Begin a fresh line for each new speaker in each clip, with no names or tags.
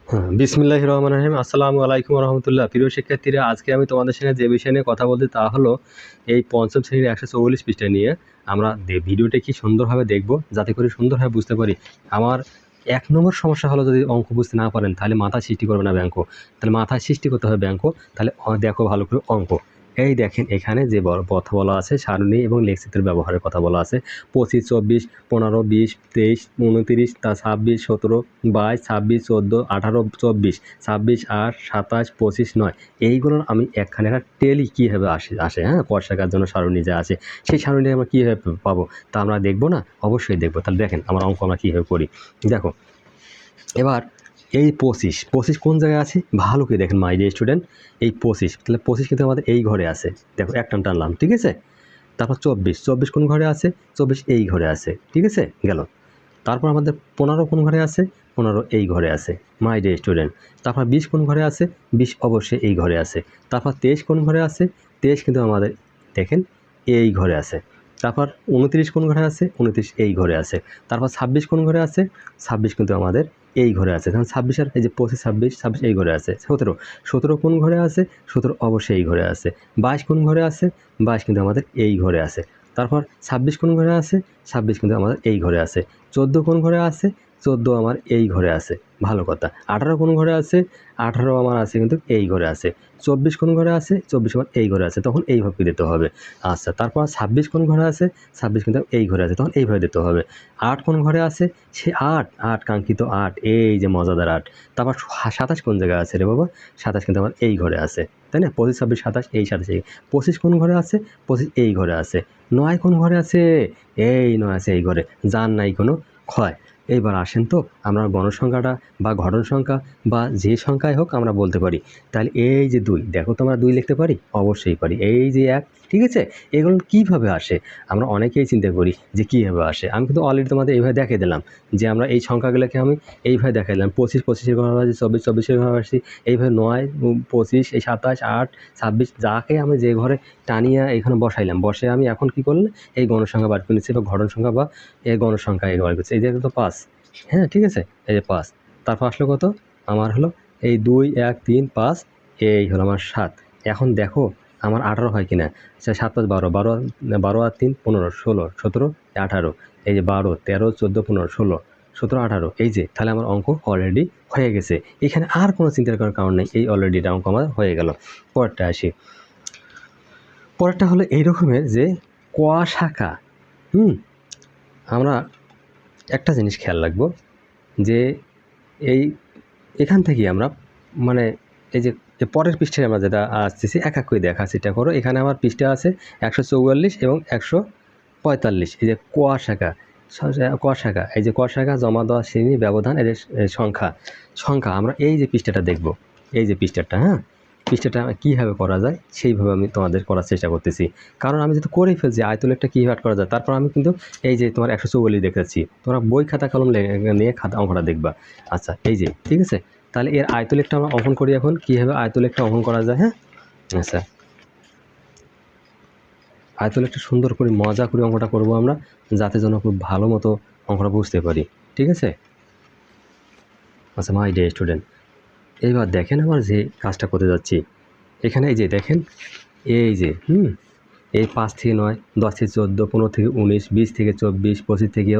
হ্যাঁ, বিসমিল্লাহির রহমানির রহিম। আসসালামু আলাইকুম ওয়া রাহমাতুল্লাহ। প্রিয় শিক্ষার্থীরা, আজকে আমি তোমাদের সঙ্গে যে বিষয় নিয়ে কথা বলতে তা হলো এই পঞ্চম শ্রেণীর ১৪৪ পৃষ্ঠা নিয়ে আমরা ভিডিওটা কি সুন্দরভাবে দেখব, যাতে করে সুন্দরভাবে বুঝতে পারি। আমার ১ নম্বর সমস্যা হলো, যদি অঙ্ক বুঝতে না পারেন তাহলে মাথা সৃষ্টি করবে না ব্যাংক, তাহলে মাথায় সৃষ্টি করতে হবে ব্যাংক। তাহলে দেখো ভালো করে অঙ্ক। এই দেখেন, এখানে যে কথা বলা আছে সারণী এবং লেখচিত্রের ব্যবহারের কথা বলা আছে। ২৫, ২৪, ১৫, ২০, ২৩, ২৯, ২৬, ১৭, ২২, ২৬, ১৪, ১৮, ২৪, ২৬, ৮, ২৭, ২৫, ৯ এইগুলোর আমি একখানে একটা টেলি কীভাবে আসে হ্যাঁ, পয়সাকার জন্য সারণী যা আছে সেই সারণী আমরা কীভাবে পাবো তা আমরা দেখবো না? অবশ্যই দেখবো। তাহলে দেখেন আমার অঙ্ক আমরা কীভাবে করি। দেখো এবার এই ২৫ কোন জায়গায় আছে ভালো করে দেখেন মাই ডিয়ার স্টুডেন্ট। এই ২৫, তাহলে ২৫ কিন্তু আমাদের এই ঘরে আছে। দেখো এক টানলাম, ঠিক আছে। তারপর ২৪ কোন ঘরে আছে? ২৪ এই ঘরে আছে, ঠিক আছে, গেল। তারপর আমাদের ১৫ কোন ঘরে আছে? ১৫ এই ঘরে আছে, মাই ডিয়ার স্টুডেন্ট। তারপর ২০ কোন ঘরে আছে? ২০ অবশ্যই এই ঘরে আছে। তারপর ২৩ কোন ঘরে আছে? ২৩ কিন্তু আমাদের দেখেন এই ঘরে আছে। তারপর ২৯ কোন ঘরে আছে? ২৯ এই ঘরে আছে। তারপর ২৬ কোন ঘরে আছে? ২৬ কিন্তু আমাদের এই ঘরে আছে। তখন ২৬ আর এই যে ২৫, ২৬ এই ঘরে আছে। ১৭ কোন ঘরে আছে? ১৭ অবশ্যই এই ঘরে আছে। ২২ কোন ঘরে আছে? ২২ কিন্তু আমাদের এই ঘরে আছে। তারপর ২৬ কোন ঘরে আছে? ২৬ কিন্তু আমাদের এই ঘরে আছে। ১৪ কোন ঘরে আছে? ১৪ আমার এই ঘরে আছে, ভালো কথা। ১৮ কোন ঘরে আছে? ১৮ আমার আছে কিন্তু এই ঘরে আছে। ২৪ কোন ঘরে আছে? ২৪ আমার এই ঘরে আছে, তখন এইভাবে দিতে হবে। আচ্ছা, তারপর ২৬ কোন ঘরে আছে? ২৬ কিন্তু এই ঘরে আছে, তখন এইভাবে দিতে হবে। ৮ কোন ঘরে আছে? সে ৮ কাঙ্ক্ষিত ৮, এই যে মজাদার ৮। তারপর ২৭ কোন জায়গায় আছে রে বাবা? ২৭ কিন্তু আমার এই ঘরে আছে, তাই না? ২৫, ২৬, ২৭, এই ২৭ এই। ২৫ কোন ঘরে আছে? ২৫ এই ঘরে আছে। ৯ কোন ঘরে আছে? এই ৯ আছে এই ঘরে, যার নাই কোনো ক্ষয়। এইবার আসেন তো আমরা গণসংখ্যাটা বা ঘটন সংখ্যা বা যে সংখ্যাই হোক আমরা বলতে পারি। তাহলে এই যে ২, দেখো তো আমরা ২ লিখতে পারি? অবশ্যই পারি। এই যে ১, ঠিক আছে? এগুলো কীভাবে আসে আমরা অনেকেই চিন্তা করি যে কীভাবে আসে। আমি কিন্তু অলরেডি তোমাদের এইভাবে দেখিয়ে দিলাম যে আমরা এই সংখ্যাগুলোকে আমি এইভাবে দেখাই দিলাম। ২৫, ২৫-এর ঘরে আসি, ২৪, ২৪-এর ঘরে আসি, এইভাবে ৯, ২৫, এই ২৭, ৮, ২৬ যাকে আমি যে ঘরে টানিয়ে এখানে বসাইলাম, বসে আমি এখন কী করলাম? এই গণসংখ্যা বার করে নিচ্ছি বা ঘটন সংখ্যা বা এই গণসংখ্যা এই বার করছি। এই যে তো ৫, হ্যাঁ, ঠিক আছে, এই যে ৫। তারপর আসলো কত? আমার হলো এই ২, ১, ৩, ৫, এই হলো আমার ৭। এখন দেখো আমার ১৮ হয় কিনা। আচ্ছা, ৭, ৫, ১২, ১২ আর ৩ ১৫, ১৬, ১৭, ১৮, এই যে ১২, ১৩, ১৪, ১৫, ১৬, ১৭, ১৮, এই যে তাহলে আমার অঙ্ক অলরেডি হয়ে গেছে। এখানে আর কোনো চিন্তা করার কারণ নেই, এই অলরেডি এটা অঙ্ক আমার হয়ে গেল। পরেরটা আসি। পরেরটা হলো এই রকমের যে ক শাখা। আমরা একটা জিনিস খেয়াল রাখবো যে এখান থেকেই আমরা মানে এই যে পরের পৃষ্ঠায় আমরা যেটা আসতেছি এক এক করে দেখা সেটা করো। এখানে আমার পৃষ্ঠা আছে ১৪৪ এবং ১৪৫, এই যে ক শাখা, এই যে ক শাখা জমা দেওয়া শ্রেণী ব্যবধান এর সংখ্যা আমরা এই যে পৃষ্ঠাটা দেখব, এই যে পৃষ্ঠাটা, হ্যাঁ, পৃষ্ঠাটা কীভাবে করা যায় সেইভাবে আমি তোমাদের করার চেষ্টা করতেছি। কারণ আমি যেহেতু করেই ফেলছি আয়তলেখটা কীভাবে আট করা যায়, তারপর আমি কিন্তু এই যে তোমার ১৪৪ দেখাচ্ছি, তোমরা বই খাতা কলম নিয়ে অঙ্কটা দেখবা। আচ্ছা, এই যে ঠিক আছে, তাহলে এর আয়তলেখটা আমরা অঙ্কন করি। এখন কীভাবে আয়তলেখটা অঙ্কন করা যায়? হ্যাঁ, আচ্ছা, আয়তলেখটা সুন্দর করে মজা করে অঙ্কটা করবো আমরা, যাতে যেন খুব ভালো মতো অঙ্কটা বুঝতে পারি, ঠিক আছে। আচ্ছা মাই ডিয়ার স্টুডেন্ট, এইবার দেখেন আমার যে কাজটা করতে যাচ্ছি। এখানে এই যে দেখেন, এই যে এই ৫ থেকে ৯, ১০ থেকে ১৪, ১৫ থেকে ১৯, ২০ থেকে ২৪, ২৫ থেকে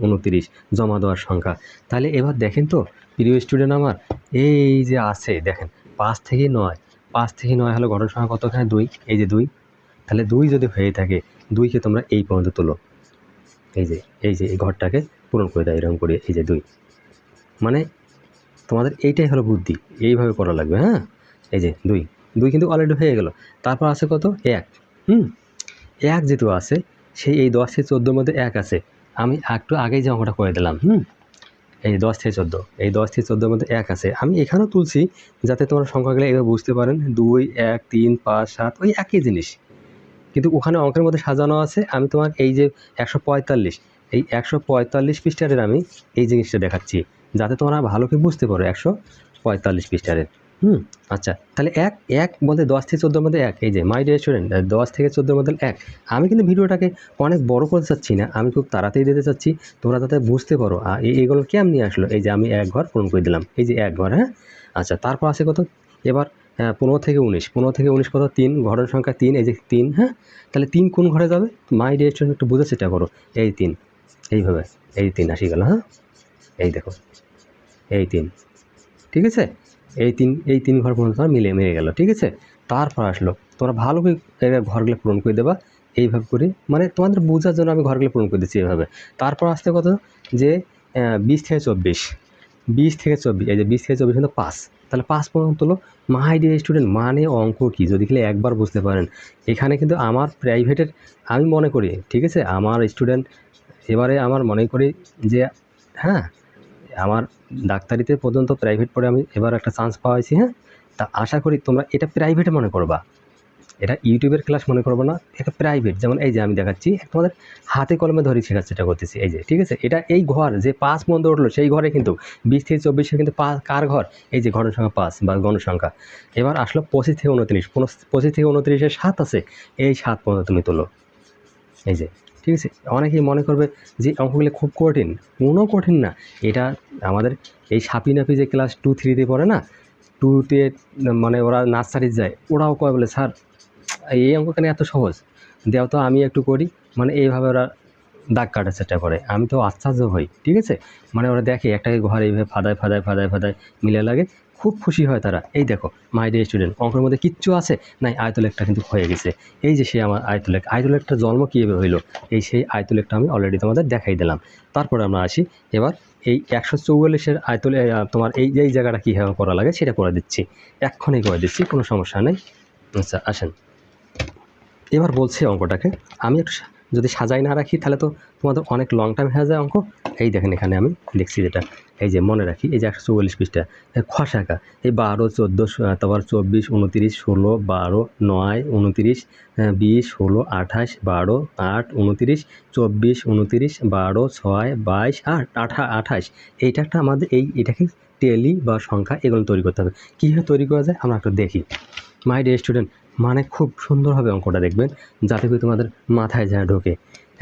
২৯ জমা দেওয়ার সংখ্যা। তাহলে এবার দেখেন তো প্রিয় স্টুডেন্ট আমার, এই যে আছে দেখেন ৫ থেকে ৯ হলো ঘটন সংখ্যা কত? এখানে ২, এই যে ২। তাহলে ২ যদি হয়ে থাকে, ২কে তোমরা এই পর্যন্ত তোলো, এই যে এই ঘরটাকে পূরণ করে দাও এরকম করে, এই যে ২। মানে তোমাদের এইটাই হলো বুদ্ধি, এইভাবে করা লাগবে। হ্যাঁ, এই যে ২ কিন্তু অলরেডি হয়ে গেল। তারপর আছে কত? ১। ১ যেহেতু আছে, সেই এই ১০ থেকে ১৪ মধ্যে ১ আছে। আমি একটু আগেই যে অঙ্কটা করে দিলাম, এই ১০ থেকে ১৪, এই ১০ থেকে ১৪ মধ্যে ১ আছে। আমি এখানেও তুলছি যাতে তোমরা সংখ্যাগুলো এভাবে বুঝতে পারেন। ২, ১, ৩, ৫, ৭ ওই একই জিনিস, কিন্তু ওখানে অঙ্কের মধ্যে সাজানো আছে। আমি তোমার এই যে ১৪৫, এই ১৪৫ পৃষ্ঠারের আমি এই জিনিসটা দেখাচ্ছি যাতে তোমরা ভালো করে বুঝতে পারো। ১৪৫ পৃষ্ঠারের আচ্ছা, তাহলে এক এক বলতে 10 থেকে 14 মধ্যে এক, এই যে মাই ডিয়ার স্টুডেন্ট 10 থেকে 14 মধ্যে এক। আমি কিন্তু ভিডিওটাকে অনেক বড় করতে চাচ্ছি না, আমি খুব তাড়াতাড়ি দিতে চাচ্ছি, তোমরা যাতে বুঝতে পারো এইগুলো কেমনি আসলো। এই যে আমি এক ঘর পূরণ করে দিলাম, এই যে এক ঘর, হ্যাঁ। আচ্ছা, তারপর আছে কত এবার 15 থেকে 19, 15 থেকে 19 কত 3, ঘরের সংখ্যা 3, এই যে 3, হ্যাঁ। তাহলে 3 কোন ঘরে যাবে মাই ডিয়ার স্টুডেন্ট, একটু বোঝার চেষ্টা করো। এই 3 এইভাবে, এই 3 আসি গেল, হ্যাঁ। এই দেখো এই 3, ঠিক আছে। এই তিন ঘর পর্যন্ত তোমার মিলে গেল, ঠিক আছে। তারপর আসলো তোমরা ভালো করে ঘরগুলো পূরণ করে দেবা এইভাবে করে, মানে তোমাদের বোঝার জন্য আমি ঘরগুলো পূরণ করে দিচ্ছি এভাবে। তারপর আসতে কত যে 20 থেকে 24, 20 থেকে 24, এই যে 20 থেকে 24 কিন্তু 5, তাহলে 5 পর্যন্ত হলো। মাই ডিয়ার স্টুডেন্ট মানে অঙ্ক কি যদি খেলে একবার বুঝতে পারেন। এখানে কিন্তু আমার প্রাইভেটের আমি মনে করি, ঠিক আছে, আমার স্টুডেন্ট এবারে আমার মনে করি যে হ্যাঁ, আমার ডাক্তারিতে পর্যন্ত প্রাইভেট পড়ে আমি এবার একটা চান্স পাওয়াইছি, হ্যাঁ। তা আশা করি তোমরা এটা প্রাইভেটে মনে করবা, এটা ইউটিউবের ক্লাস মনে করবো না, এটা প্রাইভেট। যেমন এই যে আমি দেখাচ্ছি তোমাদের হাতে কলমে ধরে শেখার চেষ্টা করতেছি, এই যে, ঠিক আছে। এটা এই ঘর যে 5 পর্যন্ত উঠলো সেই ঘরে কিন্তু 20 থেকে 24 কিন্তু কার ঘর, এই যে ঘরের সংখ্যা 5 বা গণসংখ্যা। এবার আসলো 25 থেকে 29, 25 থেকে 29-এর 7 আছে, এই 7 পর্যন্ত তুমি তোলো, এই যে, ঠিক আছে। অনেকেই মনে করবে যে অঙ্কগুলো খুব কঠিন, কোনো কঠিন না। এটা আমাদের এই সাপিনাপি যে ক্লাস 2-3-তে পড়ে না, 2-তে মানে ওরা নার্সারি যায়, ওরাও কয় বলে স্যার এই অঙ্ক কেন এত সহজ, দেও তো আমি একটু করি, মানে এইভাবে ওরা দাগ কাটার চেষ্টা করে। আমি তো আশ্চর্য হই, ঠিক আছে। মানে ওরা দেখে একটাকে ঘর এইভাবে ফাদায় মিলে লাগে, খুব খুশি হয় তারা। এই দেখো মাই ডিয়ার স্টুডেন্ট অঙ্কের মধ্যে কিচ্ছু আছে নাই, আয়তলেখটা কিন্তু হয়ে গেছে। এই যে সে আমার আয়তলেখটা জন্ম কীভাবে হইলো, এই সেই আয়তলেখটা আমি অলরেডি তোমাদের দেখাই দিলাম। তারপরে আমরা আসি এবার এই 144-এর তোমার এই জায়গাটা কীভাবে করা লাগে সেটা করে দিচ্ছি, এক্ষুনি করে দিচ্ছি, কোনো সমস্যা নেই। আচ্ছা আসেন, এবার বলছি অঙ্কটাকে আমি একটু যদি সাজাই না রাখি তাহলে তো তোমাদের অনেক লং টাইম হয়ে যায় অঙ্ক। এই দেখেন এখানে আমি লিখছি যেটা, এই যে মনে রাখি, এই যে 144 পৃষ্ঠা খসাকা, এই 12, 14, তারপর 24, 29, 16, 12, 9, 29, 20, 16, 28, 12, 8, 29, 24, 29, 12, 6, 22, 8, 28, এইটা একটা আমাদের এটাকে টেলি বা সংখ্যা এগুলো তৈরি করতে হবে। কীভাবে তৈরি করা যায় আমরা একটু দেখি। মাই ডিয়ার স্টুডেন্ট মানে খুব সুন্দরভাবে অঙ্কটা দেখবেন যাতে করে তোমাদের মাথায় যায় ঢোকে।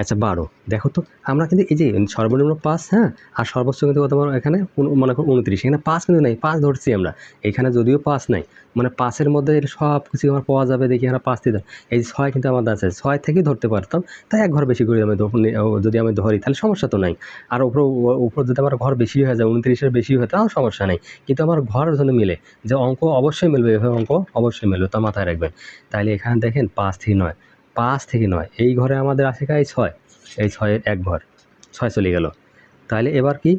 আচ্ছা 12 দেখো তো, আমরা কিন্তু এই যে সর্বনিম্ন 5, হ্যাঁ, আর সর্বোচ্চ কিন্তু তোমার এখানে মনে করো 29, এখানে 5 কিন্তু নেই, 5 ধরছি আমরা, এখানে যদিও 5 নাই, মানে 5-এর মধ্যে সব কিছু আমার পাওয়া যাবে দেখি, এখানে 5 দিয়ে, এই 6 কিন্তু আমাদের আছে, 6 থেকেই ধরতে পারতাম, তাই এক ঘর বেশি করে আমি যদি আমি ধরি তাহলে সমস্যা তো নাই। আর উপর যদি আমার ঘর বেশি হয়ে যায়, 29-এর বেশি হয় তাও সমস্যা নেই, কিন্তু আমার ঘরের জন্য মিলে যে অঙ্ক অবশ্যই মিলবে, এভাবে অঙ্ক অবশ্যই মিলবে, তা মাথায় রাখবেন। তাহলে এখানে দেখেন 5 থেকে 9, 5 থেকে 9 এই ঘরে আমাদের আছে এই 6, এই 6-এর এক ঘর, 6 চলে গেল। তাহলে এবার কি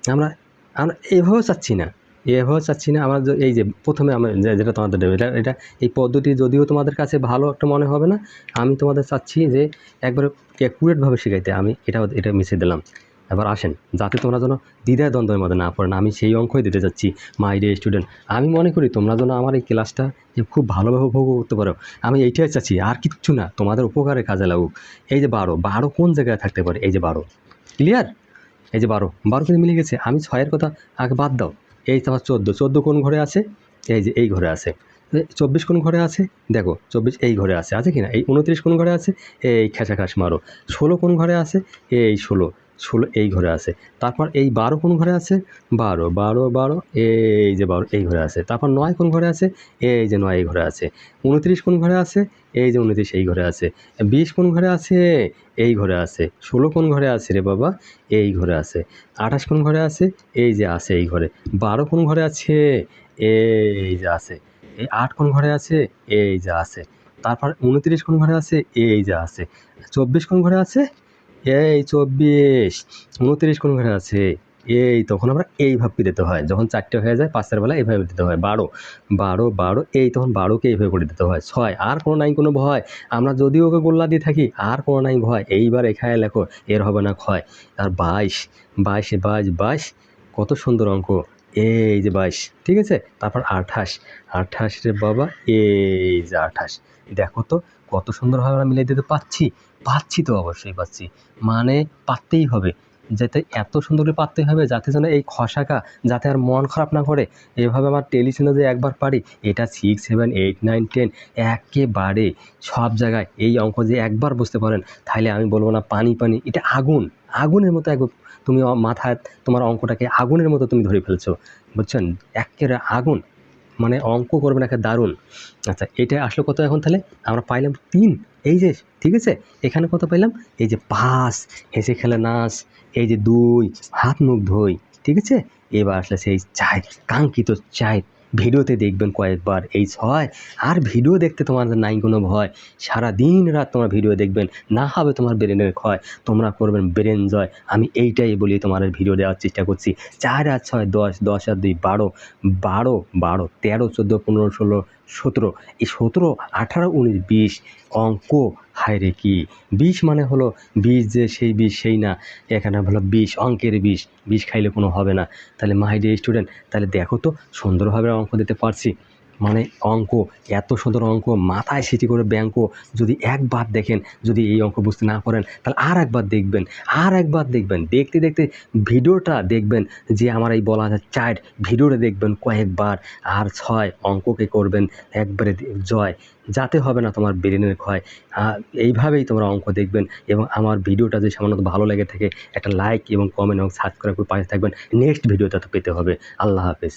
আমরা আমরা এভাবেও চাচ্ছি না, আমরা এই যে প্রথমে আমরা যেটা তোমাদের দেবে এটা এই পদ্ধতি যদিও তোমাদের কাছে ভালো একটা মনে হবে না, আমি তোমাদের চাচ্ছি যে একবারে অ্যাকুরেটভাবে শেখাইতে, আমি এটা মিশিয়ে দিলাম। এবার আসেন যাতে তোমরা যেন দ্বিধায় দ্বন্দ্বের মধ্যে না পড়েন, আমি সেই অঙ্কই দিতে যাচ্ছি। মাই ডিয়ার স্টুডেন্ট আমি মনে করি তোমরা যেন আমার এই ক্লাসটা খুব ভালোভাবে উপভোগ করতে পারো, আমি এইটাই চাচ্ছি, আর কিচ্ছু না, তোমাদের উপকারে কাজে লাগুক। এই যে 12 কোন জায়গায় থাকতে পারে, এই যে 12 ক্লিয়ার, এই যে 12 কিন্তু মিলে গেছে। আমি 6-এর কথা আগে বাদ দাও, এই তোমার 14 কোন ঘরে আছে, এই যে এই ঘরে আছে। 24 কোন ঘরে আছে, দেখো 24 এই ঘরে আছে কি না। এই 29 কোন ঘরে আছে, এই খেসাখাস মারো। 16 কোন ঘরে আছে, এই 16 এই ঘরে আছে। তারপর এই 12 কোন ঘরে আছে, 12 এই যে 12 এই ঘরে আছে। তারপর 9 কোন ঘরে আছে, এই যে 9 এই ঘরে আছে। 29 কোন ঘরে আছে, এই যে 29 এই ঘরে আছে। 20 কোন ঘরে আছে, এই ঘরে আছে। 16 কোন ঘরে আছে রে বাবা, এই ঘরে আছে। 28 কোন ঘরে আছে, এই যে আছে এই ঘরে। 12 কোন ঘরে আছে, এই যে আছে। এই 8 কোন ঘরে আছে, এই যে আছে। তারপর 29 কোন ঘরে আছে, এই যে আছে। 24 কোন ঘরে আছে, এই 24। 29 কোন ঘরে আছে, এই তখন আমরা এইভাবে দিতে হয়, যখন 4টে হয়ে যায় 5-এর বেলা এইভাবে দিতে হয়। 12 এই তখন 12কে এইভাবে করে দিতে হয়। 6 আর কোনো নাই কোনো ভয়, আমরা যদিও ওকে গোল্লা দিয়ে থাকি আর কোনো নাই ভয়। এইবার এখানে লেখো, এর হবে না ক্ষয়। আর 22 কত সুন্দর অঙ্ক, এই যে 22, ঠিক আছে। তারপর 28 রে বাবা, এই যে 28, দেখো তো কত সুন্দরভাবে আমরা মিলিয়ে দিতে পাচ্ছি তো, অবশ্যই পাচ্ছি, মানে পারতেই হবে। যাতে এত সুন্দর করে পারতে হবে যাতে যেন এই খসাকা যাতে আর মন খারাপ না করে। এভাবে আমার টেলিশনে যে একবার পারি, এটা 6, 7, 8, 9, 10 একেবারে সব জায়গায় এই অঙ্ক যে একবার বুঝতে পারেন, তাহলে আমি বলবো না পানি পানি, এটা আগুন, আগুনের মতো একবার তুমি মাথায় তোমার অঙ্কটাকে আগুনের মতো তুমি ধরে ফেলছো, বুঝছেন? একেবারে আগুন, মানে অঙ্ক করবেন একে দারুণ। আচ্ছা, এটা আসলে কত এখন? তাহলে আমরা পাইলাম 3, এই যে ঠিক আছে। এখানে কত পাইলাম? এই যে 5, হেসে খেলে নাচ, এই যে 2, হাত মুখ ধুই, ঠিক আছে। এবার আসলে সেই 4, কাঙ্ক্ষিত 4, ভিডিওতে দেখবেন কয়েকবার এই 6। আর ভিডিও দেখতে তোমাদের নাই কোনো ভয়, সারা দিন রাত তোমার ভিডিও দেখবেন, না হবে তোমার ব্রেনের ক্ষয়, তোমরা করবেন ব্রেন জয়। আমি এইটাই বলি, তোমাদের ভিডিও দেওয়ার চেষ্টা করছি। 4 আর 6 10, 10 আর 2 12, 12 12 13 14 15 16 17, এই 17 18 19 20 অঙ্ক। হায় রে কি 20 মানে হলো 20 যে সেই 20 সেই না, এখানে হলো 20 অঙ্কের 20, 20 খাইলে কোনো হবে না। তাহলে মাই ডিয়ার স্টুডেন্ট, তাহলে দেখো তো সুন্দরভাবে অঙ্ক দিতে পারছি, মানে অঙ্ক, এত সুন্দর অঙ্ক, মাথায় সিটি করে ব্যাঙ্ক, যদি একবার দেখেন, যদি এই অঙ্ক বুঝতে না পারেন তাহলে আর একবার দেখবেন, আর একবার দেখবেন, দেখতে দেখতে ভিডিওটা দেখবেন, যে আমার এই বলা যায় 4 ভিডিওটা দেখবেন কয়েকবার, আর 6 অঙ্ককে করবেন একবারে জয়, যাতে হবে না তোমার ব্রেনের ক্ষয়। এইভাবেই তোমরা অঙ্ক দেখবেন, এবং আমার ভিডিওটা যদি সামান্য ভালো লেগে থাকে একটা লাইক এবং কমেন্ট এবং সাবস্ক্রাইব করে পাশে থাকবেন। নেক্সট ভিডিওটা তো পেতে হবে। আল্লাহ হাফেজ।